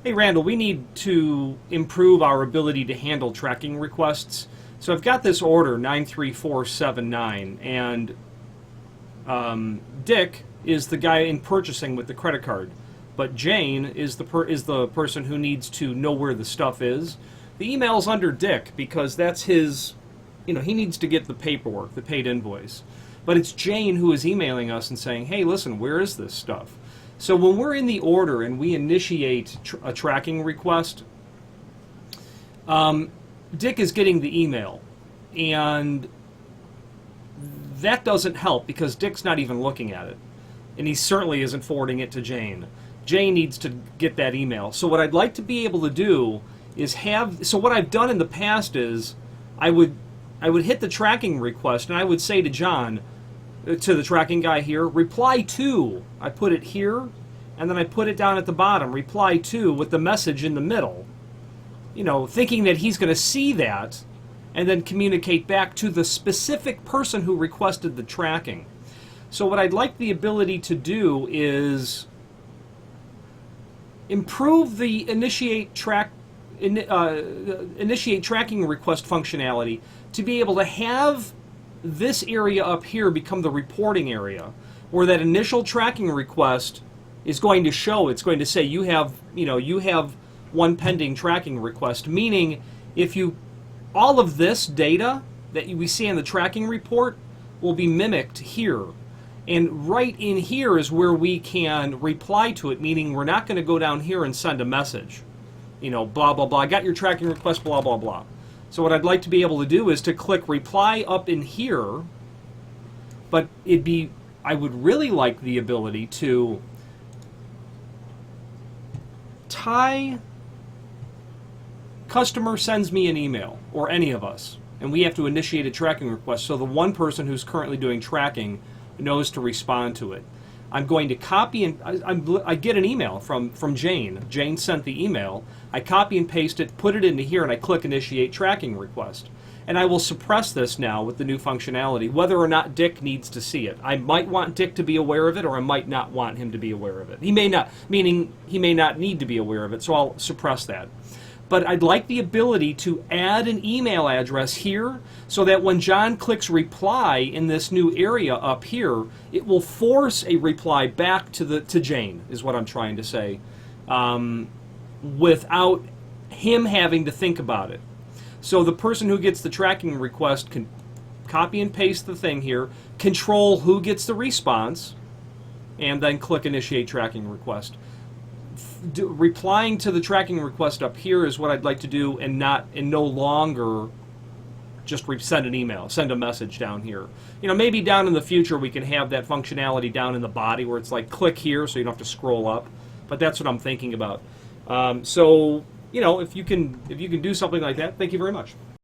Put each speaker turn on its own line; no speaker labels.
Hey Randall, we need to improve our ability to handle tracking requests. So I've got this order 93479, and Dick is the guy in purchasing with the credit card, but Jane is the person who needs to know where the stuff is. The email's under Dick because that's his, he needs to get the paperwork, the paid invoice. But it's Jane who is emailing us and saying, "Hey, listen, where is this stuff?" So when we're in the order and we initiate a tracking request, Dick is getting the email, and that doesn't help because Dick's not even looking at it, and he certainly isn't forwarding it to Jane. Jane needs to get that email. So what I'd like to be able to do is so what I've done in the past is I would hit the tracking request and I would say to John, to the tracking guy here, reply to. I put it here, and then I put it down at the bottom, reply to, with the message in the middle. Thinking that he's going to see that and then communicate back to the specific person who requested the tracking. So what I'd like the ability to do is improve the initiate tracking request functionality to be able to have this area up here become the reporting area, where that initial tracking request is going to show. It's going to say you have one pending tracking request, meaning all of this data that we see in the tracking report will be mimicked here. And right in here is where we can reply to it, meaning we're not going to go down here and send a message. Blah, blah, blah. I got your tracking request, blah, blah, blah. So what I'd like to be able to do is to click reply up in here, but I would really like the ability to tie customer sends me an email, or any of us, and we have to initiate a tracking request so the one person who's currently doing tracking knows to respond to it. I'm going to copy and I get an email from Jane. Jane sent the email. I copy and paste it, put it into here, and I click initiate tracking request. And I will suppress this now with the new functionality, whether or not Dick needs to see it. I might want Dick to be aware of it, or I might not want him to be aware of it. He may not, meaning he may not need to be aware of it, so I'll suppress that. But I'd like the ability to add an email address here so that when John clicks reply in this new area up here, it will force a reply back to Jane, is what I'm trying to say, without him having to think about it. So the person who gets the tracking request can copy and paste the thing here, control who gets the response, and then click initiate tracking request. Replying to the tracking request up here is what I'd like to do, and no longer just send an email, send a message down here. Maybe down in the future we can have that functionality down in the body where it's like click here so you don't have to scroll up. But that's what I'm thinking about. So if you can do something like that, thank you very much.